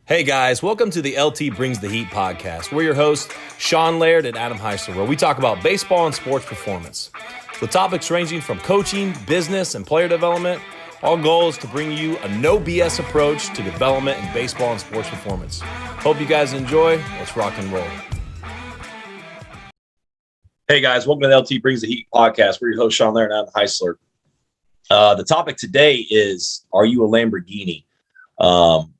Hey guys, welcome to the LT Brings the Heat podcast. We're your hosts, Sean Laird and Adam Heisler, where we talk about baseball and sports performance. With topics ranging from coaching, business, and player development, our goal is to bring you a no BS approach to development in baseball and sports performance. Hope you guys enjoy. Let's rock and roll. Hey guys, welcome to the LT Brings the Heat podcast. We're your hosts, Sean Laird and Adam Heisler. The topic today is, are you a Lamborghini?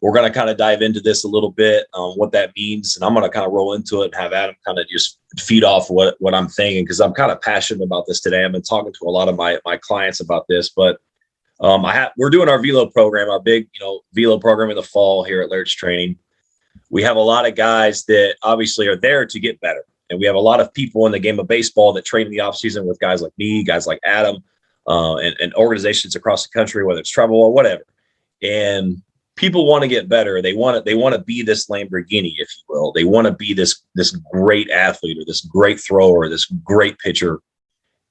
We're going to kind of dive into this a little bit on what that means, and I'm going to kind of roll into it and have Adam kind of just feed off what I'm thinking, because I'm kind of passionate about this today. I've been talking to a lot of my clients about this, but we're doing our velo program, our big velo program in the fall here at Laird's Training. We have a lot of guys that obviously are there to get better, and we have a lot of people in the game of baseball that train in the off season with guys like me, guys like Adam, and organizations across the country, whether it's travel or whatever. And people want to get better. They want to be this Lamborghini, if you will. They want to be this great athlete or this great thrower, this great pitcher.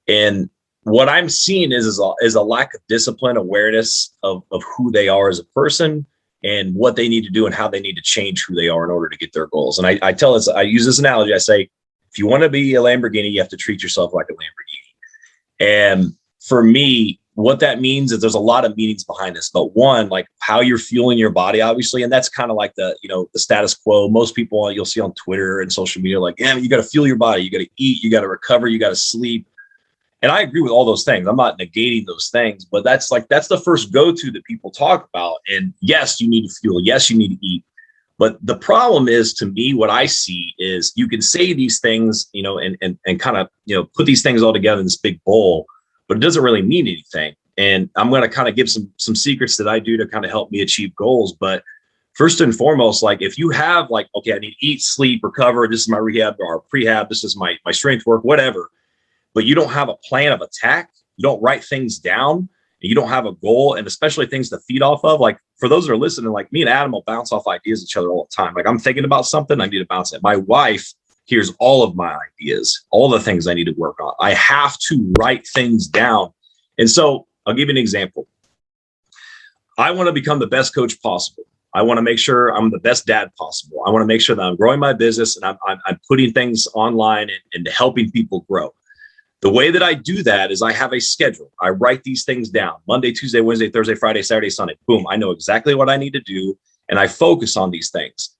And what I'm seeing is a lack of discipline, awareness of who they are as a person and what they need to do and how they need to change who they are in order to get their goals. And I use this analogy. I say, if you want to be a Lamborghini, you have to treat yourself like a Lamborghini. And for me, what that means is there's a lot of meanings behind this, but one, like how you're fueling your body, obviously. And that's kind of like the status quo. Most people you'll see on Twitter and social media, like, yeah, you got to fuel your body. You got to eat, you got to recover, you got to sleep. And I agree with all those things. I'm not negating those things, but that's the first go-to that people talk about. And yes, you need to fuel. Yes, you need to eat. But the problem is, to me, what I see is you can say these things, and kind of, put these things all together in this big bowl, but it doesn't really mean anything. And I'm going to kind of give some secrets that I do to kind of help me achieve goals. But first and foremost, like if you have okay, I need to eat, sleep, recover. This is my rehab or prehab. This is my strength work, whatever. But you don't have a plan of attack. You don't write things down. And you don't have a goal, and especially things to feed off of. Like for those that are listening, like me and Adam will bounce off ideas each other all the time. Like I'm thinking about something, I need to bounce it. My wife here's all of my ideas, all the things I need to work on. I have to write things down. And so I'll give you an example. I want to become the best coach possible. I want to make sure I'm the best dad possible. I want to make sure that I'm growing my business and I'm putting things online and helping people grow. The way that I do that is I have a schedule. I write these things down: Monday, Tuesday, Wednesday, Thursday, Friday, Saturday, Sunday. Boom. I know exactly what I need to do, and I focus on these things.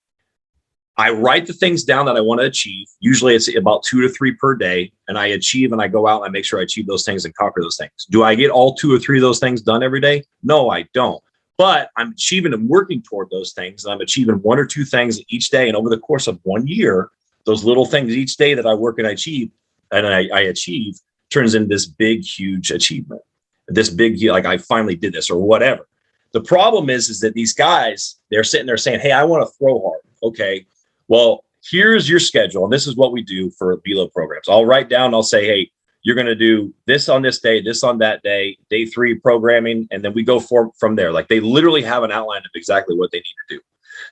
I write the things down that I want to achieve. Usually it's about 2 to 3 per day, and I achieve, and I go out and I make sure I achieve those things and conquer those things. Do I get all 2 or 3 of those things done every day? No, I don't. But I'm achieving and working toward those things, and I'm achieving 1 or 2 things each day. And over the course of 1 year, those little things each day that I work and I achieve turns into this big, huge achievement. This big, like I finally did this or whatever. The problem is that these guys, they're sitting there saying, hey, I want to throw hard. Okay. Well, here's your schedule, and this is what we do for velo programs. I'll write down, I'll say, hey, you're going to do this on this day, this on that day, day 3 programming, and then we go from there. Like they literally have an outline of exactly what they need to do.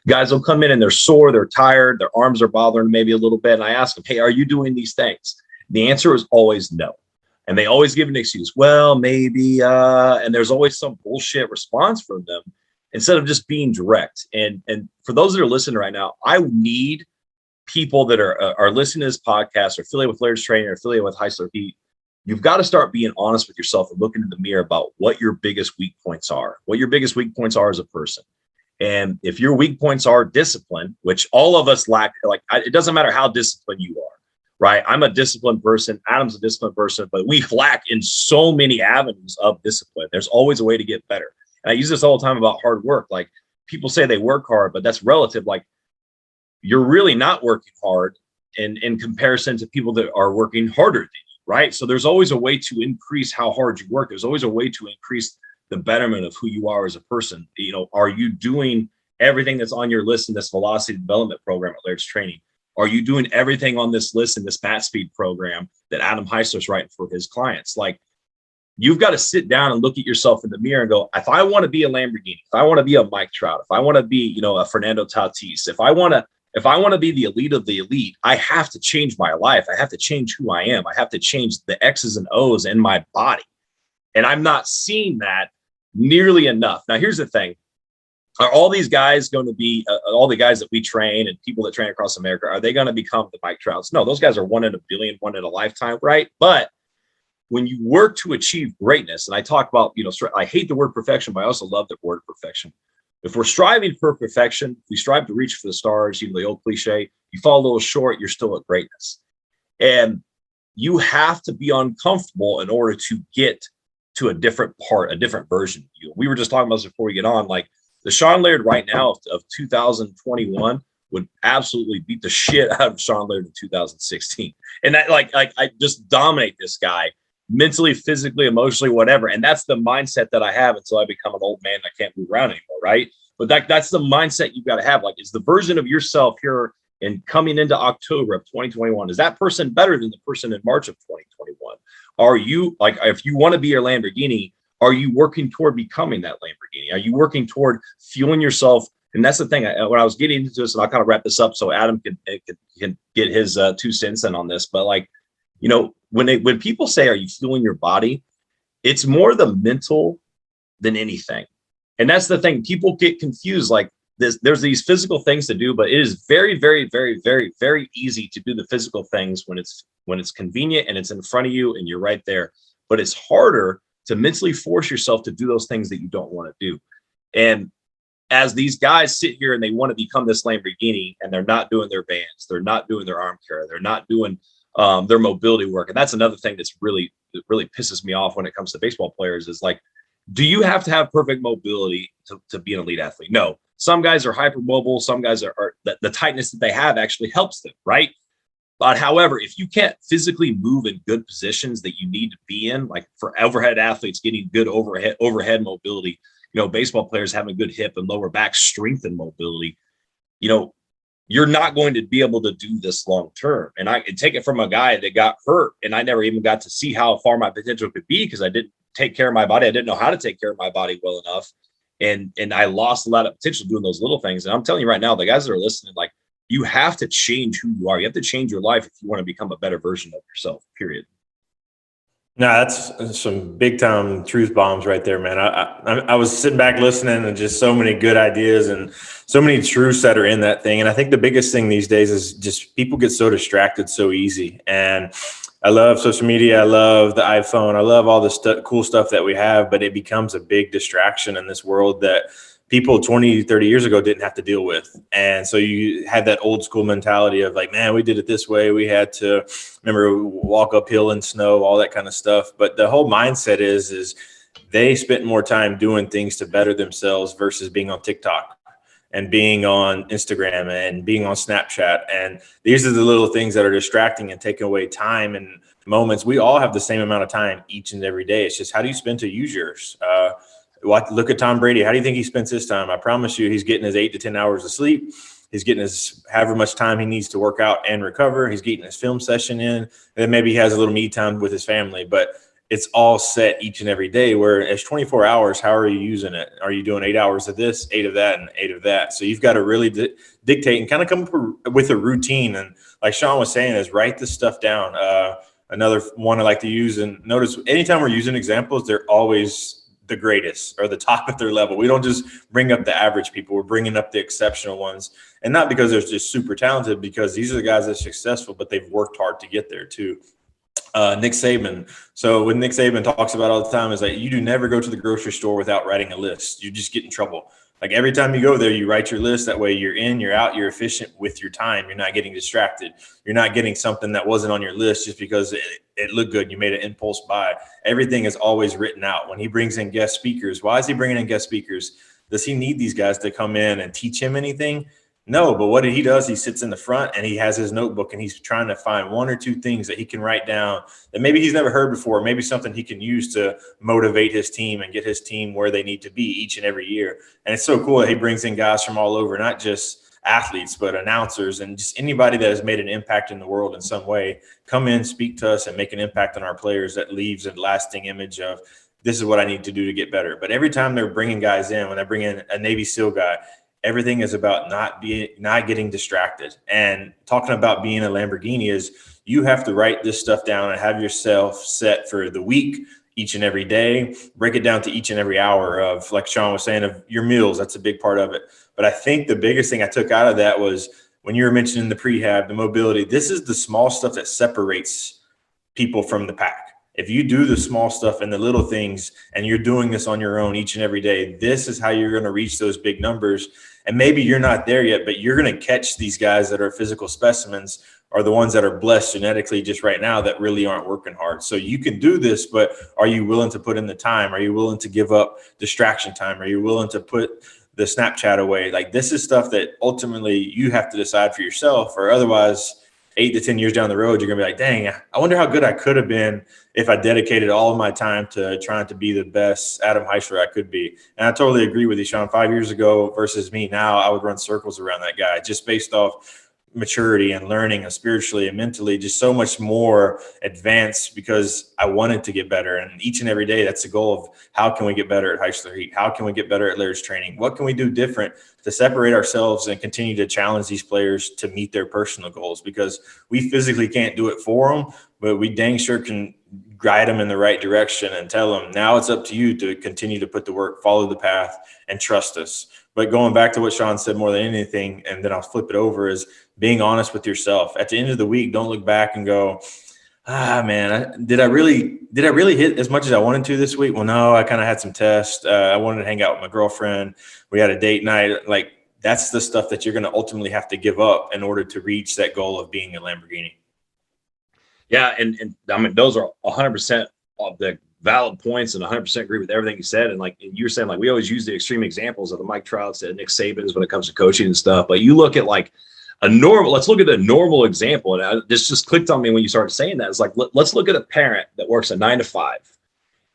Guys will come in and they're sore, they're tired, their arms are bothering maybe a little bit, and I ask them, hey, are you doing these things? The answer is always no. And they always give an excuse. Well, maybe, and there's always some bullshit response from them, instead of just being direct. And for those that are listening right now, I need people that are listening to this podcast or affiliated with Laird's Training or affiliated with Heisler Heat. You've got to start being honest with yourself and looking in the mirror about what your biggest weak points are, what your biggest weak points are as a person. And if your weak points are discipline, which all of us lack, it doesn't matter how disciplined you are, right? I'm a disciplined person. Adam's a disciplined person, but we lack in so many avenues of discipline. There's always a way to get better. And I use this all the time about hard work. Like people say they work hard, but that's relative. Like you're really not working hard in comparison to people that are working harder than you, right? So there's always a way to increase how hard you work. There's always a way to increase the betterment of who you are as a person. Are you doing everything that's on your list in this velocity development program at Laird's Training? Are you doing everything on this list in this bat speed program that Adam Heisler's writing for his clients? Like, you've got to sit down and look at yourself in the mirror and go, if I want to be a Lamborghini, if I want to be a Mike Trout, if I want to be, a Fernando Tatis, if I want to be the elite of the elite, I have to change my life. I have to change who I am. I have to change the X's and O's in my body. And I'm not seeing that nearly enough. Now, here's the thing. Are all these guys going to be all the guys that we train and people that train across America? Are they going to become the Mike Trouts? No, those guys are one in a billion, one in a lifetime, right? But when you work to achieve greatness, and I talk about, I hate the word perfection, but I also love the word perfection. If we're striving for perfection, we strive to reach for the stars, the old cliche, you fall a little short, you're still at greatness. And you have to be uncomfortable in order to get to a different version of you. We were just talking about this before we get on, like the Sean Laird right now of 2021 would absolutely beat the shit out of Sean Laird in 2016. And that I just dominate this guy mentally, physically, emotionally, whatever. And that's the mindset that I have until I become an old man. I can't move around anymore, right? But that's the mindset you've got to have. Like, is the version of yourself here and coming into October of 2021, is that person better than the person in March of 2021? Are you, like, if you want to be your Lamborghini, are you working toward becoming that Lamborghini? Are you working toward fueling yourself? And that's the thing. When I was getting into this, and I'll kind of wrap this up so Adam can get his 2 cents in on this. But like, when people say, are you fueling your body? It's more the mental than anything. And that's the thing. People get confused. Like there's these physical things to do, but it is very, very, very, very, very easy to do the physical things when it's convenient and it's in front of you and you're right there. But it's harder to mentally force yourself to do those things that you don't want to do. And as these guys sit here and they want to become this Lamborghini and they're not doing their bands, they're not doing their arm care, they're not doing their mobility work. And that's another thing that really pisses me off when it comes to baseball players is like, do you have to have perfect mobility to be an elite athlete? No. Some guys are hypermobile. Some guys are the tightness that they have actually helps them, right? But however, if you can't physically move in good positions that you need to be in, like for overhead athletes getting good overhead mobility, baseball players having good hip and lower back strength and mobility, you're not going to be able to do this long term. And I can take it from a guy that got hurt and I never even got to see how far my potential could be because I didn't take care of my body. I didn't know how to take care of my body well enough. And I lost a lot of potential doing those little things. And I'm telling you right now, the guys that are listening, like, you have to change who you are. You have to change your life if you want to become a better version of yourself, period. No, that's some big time truth bombs right there, man. I was sitting back listening and just so many good ideas and so many truths that are in that thing. And I think the biggest thing these days is just people get so distracted so easy. And I love social media. I love the iPhone. I love all the cool stuff that we have, but it becomes a big distraction in this world that people 20, 30 years ago didn't have to deal with. And so you had that old school mentality of like, man, we did it this way. We had to, remember, walk uphill in snow, all that kind of stuff. But the whole mindset is they spent more time doing things to better themselves versus being on TikTok and being on Instagram and being on Snapchat. And these are the little things that are distracting and taking away time and moments. We all have the same amount of time each and every day. It's just, how do you spend to use yours? Look at Tom Brady. How do you think he spends his time? I promise you, he's getting his 8 to 10 hours of sleep. He's getting his however much time he needs to work out and recover. He's getting his film session in. And then maybe he has a little me time with his family. But it's all set each and every day, where it's 24 hours. How are you using it? Are you doing 8 hours of this, 8 of that, and 8 of that? So you've got to really dictate and kind of come up with a routine. And like Sean was saying, is write this stuff down. Another one I like to use, and notice anytime we're using examples, they're always the greatest or the top of their level. We don't just bring up the average people. We're bringing up the exceptional ones, and not because they're just super talented, because these are the guys that are successful, but they've worked hard to get there too. Nick Saban. So what Nick Saban talks about all the time is that you do never go to the grocery store without writing a list. You just get in trouble. Like every time you go there, you write your list. That way you're in, you're out, you're efficient with your time. You're not getting distracted. You're not getting something that wasn't on your list just because it looked good. You made an impulse buy. Everything is always written out. When he brings in guest speakers, why is he bringing in guest speakers? Does he need these guys to come in and teach him anything? No, but what he does, he sits in the front and he has his notebook and he's trying to find 1 or 2 things that he can write down that maybe he's never heard before, maybe something he can use to motivate his team and get his team where they need to be each and every year. And it's so cool that he brings in guys from all over, not just athletes, but announcers and just anybody that has made an impact in the world in some way. Come in, speak to us, and make an impact on our players that leaves a lasting image of, this is what I need to do to get better. But every time they're bringing guys in, when they bring in a Navy SEAL guy, everything is about not getting distracted. And talking about being a Lamborghini is, you have to write this stuff down and have yourself set for the week, each and every day, break it down to each and every hour of, like Sean was saying, of your meals. That's a big part of it. But I think the biggest thing I took out of that was when you were mentioning the prehab, the mobility, this is the small stuff that separates people from the pack. If you do the small stuff and the little things, and you're doing this on your own each and every day, this is how you're going to reach those big numbers. And maybe you're not there yet, but you're going to catch these guys that are physical specimens, are the ones that are blessed genetically just right now that really aren't working hard. So you can do this, but are you willing to put in the time? Are you willing to give up distraction time? Are you willing to put the Snapchat away? Like, this is stuff that ultimately you have to decide for yourself, or otherwise 8 to 10 years down the road, you're going to be like, dang, I wonder how good I could have been if I dedicated all of my time to trying to be the best Adam Heisler I could be. And I totally agree with you, Sean. 5 years ago versus me now, I would run circles around that guy just based off maturity and learning and spiritually and mentally, just so much more advanced because I wanted to get better. And each and every day, that's the goal of how can we get better at Heisler Heat? How can we get better at Laird's training? What can we do different to separate ourselves and continue to challenge these players to meet their personal goals? Because we physically can't do it for them, but we dang sure can guide them in the right direction and tell them, now it's up to you to continue to put the work, follow the path, and trust us. But going back to what Sean said more than anything, and then I'll flip it over, is being honest with yourself. At the end of the week, don't look back and go, man, did I really hit as much as I wanted to this week? Well, no, I kind of had some tests. I wanted to hang out with my girlfriend. We had a date night. Like, that's the stuff that you're going to ultimately have to give up in order to reach that goal of being a Lamborghini. Yeah, and I mean, those are 100% of the valid points, and 100% agree with everything you said. And like you were saying, like, we always use the extreme examples of the Mike Trouts and Nick Sabans when it comes to coaching and stuff. But you look at like let's look at a normal example. And this just clicked on me when you started saying that. It's like, let's look at a parent that works a 9 to 5,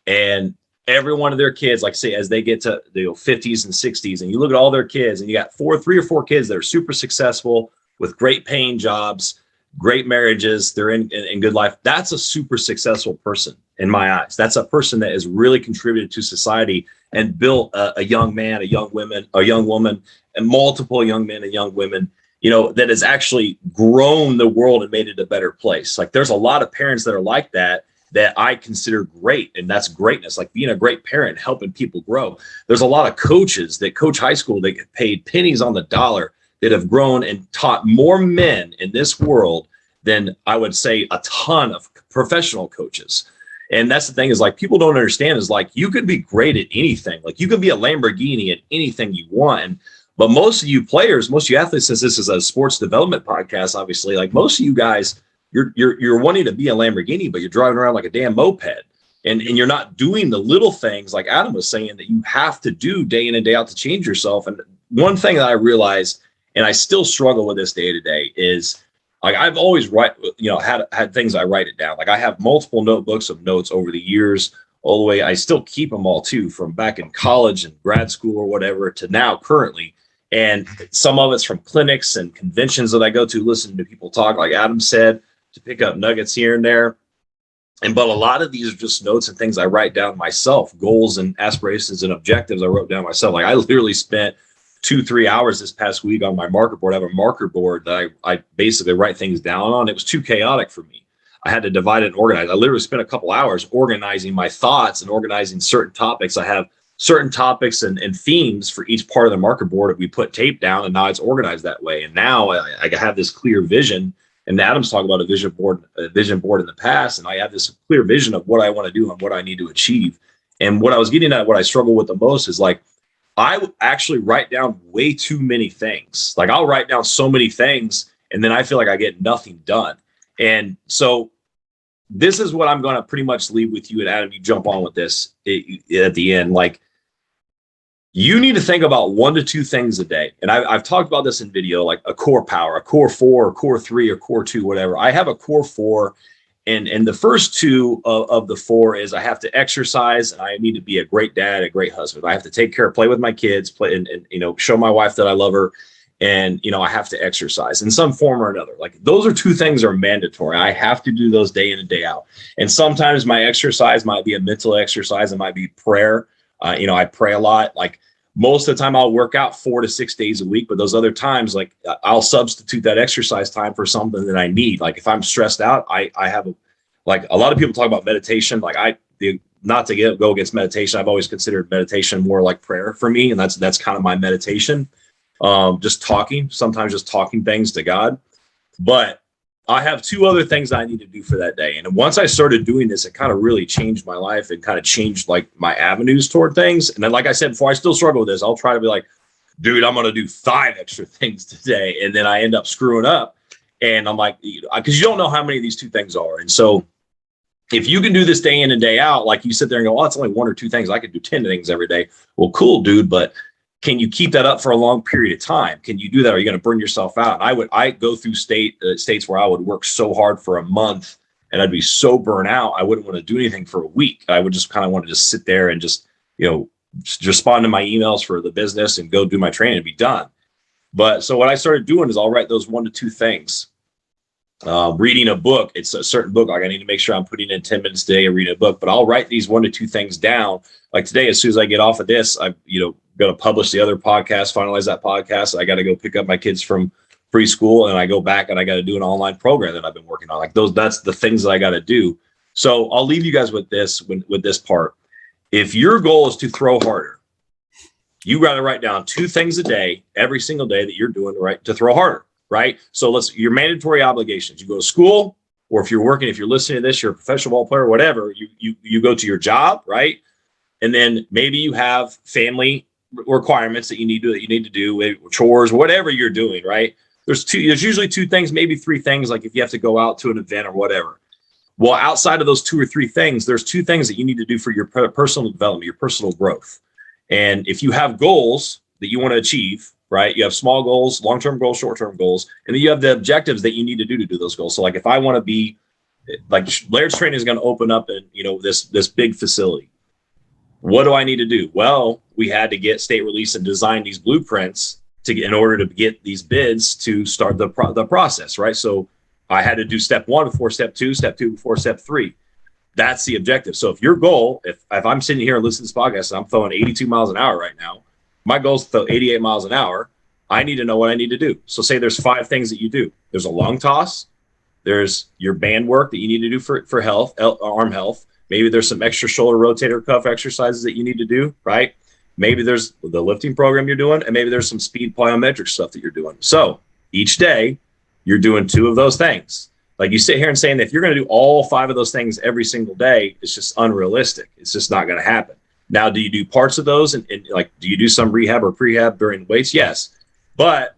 and every one of their kids, like say, as they get to the 50s and 60s, and you look at all their kids, and you got 3 or 4 kids that are super successful with great paying jobs, great marriages, they're in good life. That's a super successful person in my eyes. That's a person that has really contributed to society and built a young man, a young woman, and multiple young men and young women, you know, that has actually grown the world and made it a better place. Like, there's a lot of parents that are like that I consider great. And that's greatness, like being a great parent, helping people grow. There's a lot of coaches that coach high school that get paid pennies on the dollar, that have grown and taught more men in this world than I would say a ton of professional coaches. And that's the thing, is like, people don't understand is like, you could be great at anything. Like, you can be a Lamborghini at anything you want. But most of you players, most of you athletes, since this is a sports development podcast, obviously, like most of you guys, you're wanting to be a Lamborghini, but you're driving around like a damn moped. And you're not doing the little things like Adam was saying that you have to do day in and day out to change yourself. And one thing that I realized, and I still struggle with this day to day, is like, I've always had things I write it down. Like, I have multiple notebooks of notes over the years, all the way. I still keep them all too, from back in college and grad school or whatever to now currently. And some of it's from clinics and conventions that I go to, listening to people talk, like Adam said, to pick up nuggets here and there. But a lot of these are just notes and things I write down myself, goals and aspirations and objectives I wrote down myself. Like, I literally spent 2-3 hours this past week on my marker board. I have a marker board that I basically write things down on. It was too chaotic for me. I had to divide it and organize. I literally spent a couple hours organizing my thoughts and organizing certain topics. I have certain topics and themes for each part of the marker board. We put tape down, and now it's organized that way. And now I have this clear vision. And Adam's talked about a vision board in the past. And I have this clear vision of what I want to do and what I need to achieve. And what I was getting at, what I struggle with the most is like, I actually write down way too many things. Like, I'll write down so many things, and then I feel like I get nothing done. And so this is what I'm going to pretty much leave with you. And Adam, you jump on with this at the end. Like, you need to think about 1 to 2 things a day. And I've talked about this in video, like a core power, a core 4, or core 3, or core 2, whatever. I have a core 4. And the first 2 of the 4 is I have to exercise, and I need to be a great dad, a great husband. I have to take care, play with my kids, play and show my wife that I love her. And, I have to exercise in some form or another. Like, those are 2 things are mandatory. I have to do those day in and day out. And sometimes my exercise might be a mental exercise. It might be prayer. I pray a lot. Like, most of the time I'll work out 4 to 6 days a week, but those other times, like, I'll substitute that exercise time for something that I need. Like, if I'm stressed out, I have like a lot of people talk about meditation. Like, not to go against meditation. I've always considered meditation more like prayer for me. And that's kind of my meditation. Sometimes just talking things to God. But I have two other things I need to do for that day. And once I started doing this, it kind of really changed my life and kind of changed like my avenues toward things. And then, like I said before, I still struggle with this. I'll try to be like, dude, I'm going to do 5 extra things today. And then I end up screwing up. And I'm like, because you don't know how many of these 2 things are. And so if you can do this day in and day out, like you sit there and go, oh, it's only 1 or 2 things. I could do 10 things every day. Well, cool, dude. But can you keep that up for a long period of time? Can you do that? Or are you going to burn yourself out? I go through states where I would work so hard for a month and I'd be so burnt out. I wouldn't want to do anything for a week. I would just kind of want to just sit there and just respond to my emails for the business and go do my training and be done. But so what I started doing is I'll write those 1 to 2 things. Reading a book, it's a certain book. Like I need to make sure I'm putting in 10 minutes a day and reading a book, but I'll write these 1 to 2 things down. Like today, as soon as I get off of this, I'm going to publish the other podcast, finalize that podcast. I got to go pick up my kids from preschool and I go back and I got to do an online program that I've been working on. Like that's the things that I got to do. So I'll leave you guys with this, with this part. If your goal is to throw harder, you got to write down 2 things a day, every single day that you're doing to throw harder. Right. So your mandatory obligations, you go to school, or if you're working, if you're listening to this, you're a professional ball player, whatever, you go to your job. Right. And then maybe you have family requirements that you need to do, chores, whatever you're doing. Right. There's usually 2 things, maybe 3 things. Like if you have to go out to an event or whatever. Well, outside of those 2 or 3 things, there's 2 things that you need to do for your personal development, your personal growth. And if you have goals that you want to achieve, right? You have small goals, long-term goals, short-term goals, and then you have the objectives that you need to do those goals. So like if I want to be like Laird's Training is going to open up in, this big facility. What do I need to do? Well, we had to get state release and design these blueprints in order to get these bids to start the process, right? So I had to do step 1 before step 2, step 2 before step 3. That's the objective. So if your goal, if I'm sitting here and listening to this podcast and I'm throwing 82 miles an hour right now, my goal is to throw 88 miles an hour. I need to know what I need to do. So say there's 5 things that you do. There's a long toss. There's your band work that you need to do for health, arm health. Maybe there's some extra shoulder rotator cuff exercises that you need to do, right? Maybe there's the lifting program you're doing, and maybe there's some speed plyometric stuff that you're doing. So each day you're doing 2 of those things. Like you sit here and saying that if you're going to do all 5 of those things every single day, it's just unrealistic. It's just not going to happen. Now, do you do parts of those and like, do you do some rehab or prehab during weights? Yes. But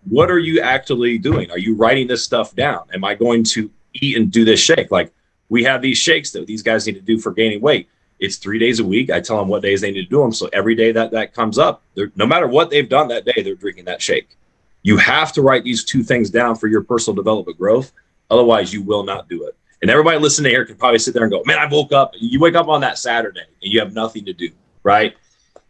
what are you actually doing? Are you writing this stuff down? Am I going to eat and do this shake? Like we have these shakes that these guys need to do for gaining weight. It's 3 days a week. I tell them what days they need to do them. So every day that comes up, no matter what they've done that day, they're drinking that shake. You have to write these 2 things down for your personal development growth. Otherwise, you will not do it. And everybody listening here can probably sit there and go, man, I woke up. You wake up on that Saturday and you have nothing to do, right?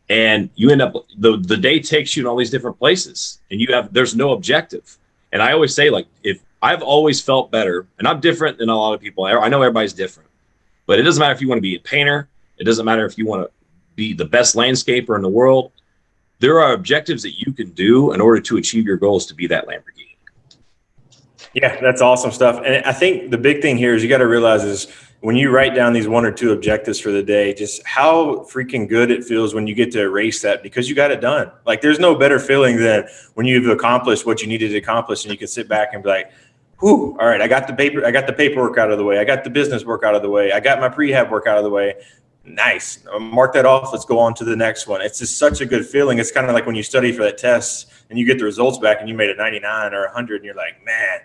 And you end up, the day takes you in all these different places and there's no objective. And I always say, like, if I've always felt better, and I'm different than a lot of people. I know everybody's different, but it doesn't matter if you want to be a painter. It doesn't matter if you want to be the best landscaper in the world. There are objectives that you can do in order to achieve your goals to be that Lamborghini. Yeah, that's awesome stuff. And I think the big thing here is you got to realize is when you write down these 1 or 2 objectives for the day, just how freaking good it feels when you get to erase that because you got it done. Like there's no better feeling than when you've accomplished what you needed to accomplish and you can sit back and be like, whew, all right, I got the paperwork out of the way. I got the business work out of the way. I got my prehab work out of the way. Nice. Mark that off. Let's go on to the next one. It's just such a good feeling. It's kind of like when you study for that test and you get the results back and you made a 99 or 100 and you're like, man,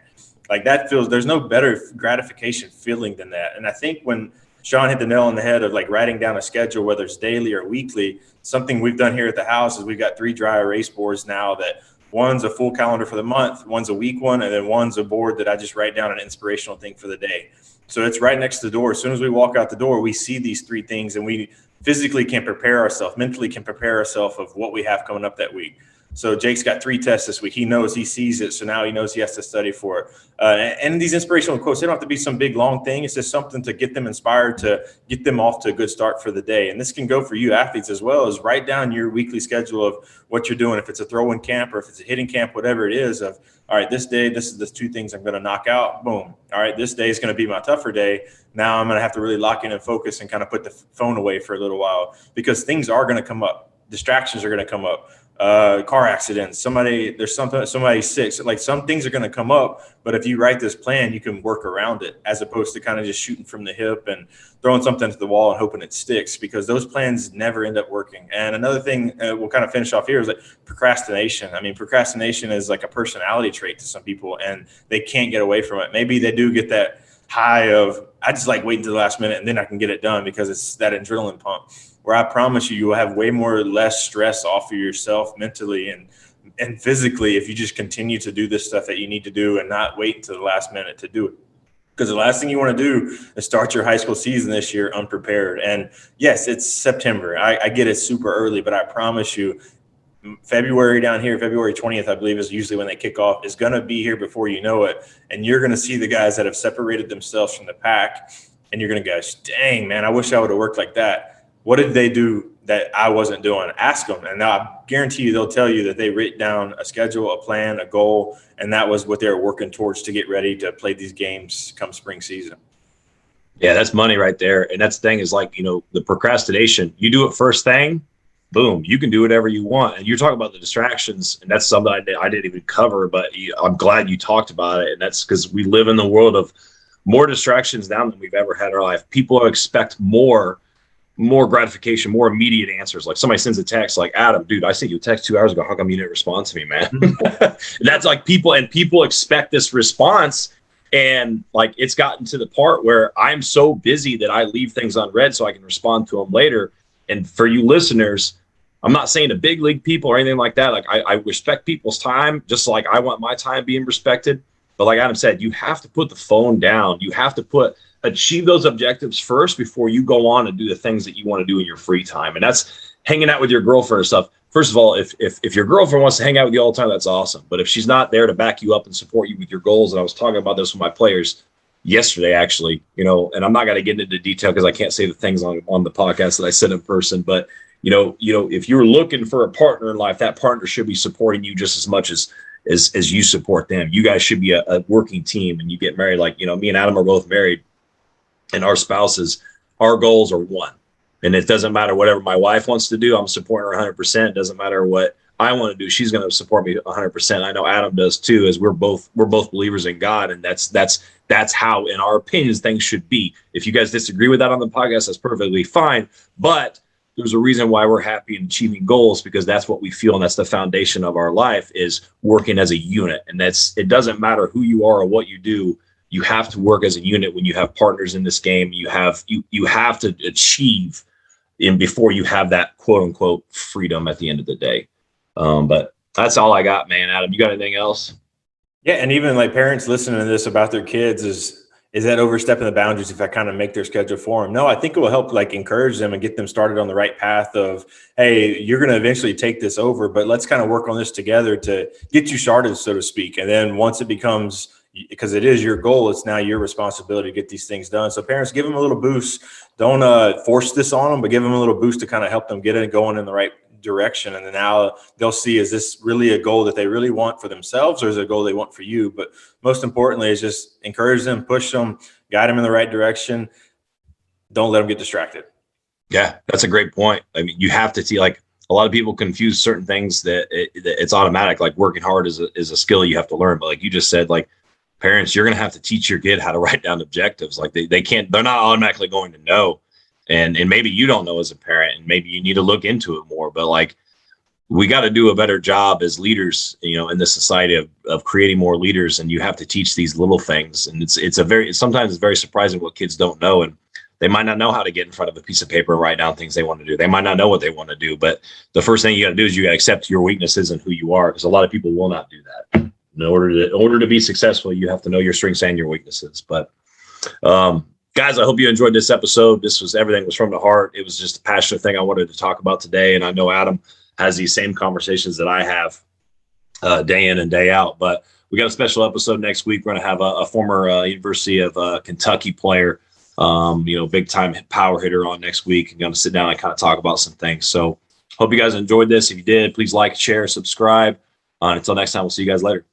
like that feels, there's no better gratification feeling than that. And I think when Sean hit the nail on the head of like writing down a schedule, whether it's daily or weekly, something we've done here at the house is we've got 3 dry erase boards now that one's a full calendar for the month, one's a week one, and then one's a board that I just write down an inspirational thing for the day. So it's right next to the door. As soon as we walk out the door, we see these 3 things and we physically can prepare ourselves, mentally can prepare ourselves of what we have coming up that week. So Jake's got 3 tests this week. He knows, he sees it. So now he knows he has to study for it. And these inspirational quotes, they don't have to be some big, long thing. It's just something to get them inspired, to get them off to a good start for the day. And this can go for you athletes as well, as write down your weekly schedule of what you're doing. If it's a throw-in camp or if it's a hitting camp, whatever it is, of, all right, this day, this is the 2 things I'm going to knock out. Boom. All right, this day is going to be my tougher day. Now I'm going to have to really lock in and focus and kind of put the phone away for a little while, because things are going to come up. Distractions are going to come up. Car accidents, somebody sick. So like, some things are going to come up, but if you write this plan, you can work around it, as opposed to kind of just shooting from the hip and throwing something to the wall and hoping it sticks, because those plans never end up working. And another thing we'll kind of finish off here is like procrastination. I mean, procrastination is like a personality trait to some people, and they can't get away from it. Maybe they do get that high of, I just like waiting to the last minute and then I can get it done, because it's that adrenaline pump. Where I promise you will have way less stress off of yourself mentally and physically if you just continue to do this stuff that you need to do and not wait until the last minute to do it. Because the last thing you want to do is start your high school season this year unprepared. And yes, it's September. I get it super early, but I promise you, February down here, February 20th, I believe, is usually when they kick off, is going to be here before you know it. And you're going to see the guys that have separated themselves from the pack, and you're going to go, dang, man, I wish I would have worked like that. What did they do that I wasn't doing? Ask them. And now I guarantee you, they'll tell you that they wrote down a schedule, a plan, a goal, and that was what they were working towards to get ready to play these games come spring season. Yeah, that's money right there. And that's the thing is, like, the procrastination, you do it first thing, boom, you can do whatever you want. And you're talking about the distractions, and that's something I didn't even cover, but I'm glad you talked about it. And that's because we live in the world of more distractions now than we've ever had in our life. People expect more gratification, more immediate answers. Like somebody sends a text like, Adam, dude, I sent you a text 2 hours ago. How come you didn't respond to me, man? That's like people expect this response. And like, it's gotten to the part where I'm so busy that I leave things unread so I can respond to them later. And for you listeners, I'm not saying to big league people or anything like that. Like I respect people's time, just like I want my time being respected. But like Adam said, you have to put the phone down. You have to achieve those objectives first before you go on and do the things that you want to do in your free time. And that's hanging out with your girlfriend and stuff. First of all, if your girlfriend wants to hang out with you all the time, that's awesome. But if she's not there to back you up and support you with your goals, and I was talking about this with my players yesterday, actually, and I'm not going to get into detail because I can't say the things on the podcast that I said in person, but if you're looking for a partner in life, that partner should be supporting you just as much as you support them. You guys should be a working team, and you get married. Like, me and Adam are both married, and our spouses, our goals are one. And it doesn't matter whatever my wife wants to do, I'm supporting her 100%. It doesn't matter what I want to do, she's going to support me 100%. I know Adam does too, as we're both believers in God, and that's how, in our opinions, things should be. If you guys disagree with that on the podcast, that's perfectly fine. But there's a reason why we're happy in achieving goals, because that's what we feel, and that's the foundation of our life, is working as a unit. And it doesn't matter who you are or what you do. You have to work as a unit when you have partners in this game. You have to achieve before you have that quote unquote freedom at the end of the day. But that's all I got, man. Adam, you got anything else? Yeah. And even like parents listening to this about their kids, is that overstepping the boundaries if I kind of make their schedule for them? No, I think it will help like encourage them and get them started on the right path of, hey, you're going to eventually take this over, but let's kind of work on this together to get you started, so to speak. And then once it becomes, because it is your goal, it's now your responsibility to get these things done. So parents, give them a little boost. Don't force this on them, but give them a little boost to kind of help them get it going in the right direction. And then now they'll see, is this really a goal that they really want for themselves, or is it a goal they want for you? But most importantly is just encourage them, push them, guide them in the right direction. Don't let them get distracted. Yeah, that's a great point. I mean, you have to see, like, a lot of people confuse certain things that it's automatic. Like working hard is a skill you have to learn. But like you just said, like, parents, you're going to have to teach your kid how to write down objectives. Like they're not automatically going to know. And maybe you don't know as a parent, and maybe you need to look into it more, but like, we got to do a better job as leaders, in this society of creating more leaders. And you have to teach these little things. And sometimes it's very surprising what kids don't know. And they might not know how to get in front of a piece of paper and write down things they want to do. They might not know what they want to do, but the first thing you got to do is you got to accept your weaknesses and who you are. Because a lot of people will not do that. In order to be successful, you have to know your strengths and your weaknesses. But, guys, I hope you enjoyed this episode. Everything was from the heart. It was just a passionate thing I wanted to talk about today. And I know Adam has these same conversations that I have day in and day out. But we got a special episode next week. We're going to have a former University of Kentucky player, big time power hitter on next week. I'm going to sit down and kind of talk about some things. So hope you guys enjoyed this. If you did, please like, share, subscribe. Until next time, we'll see you guys later.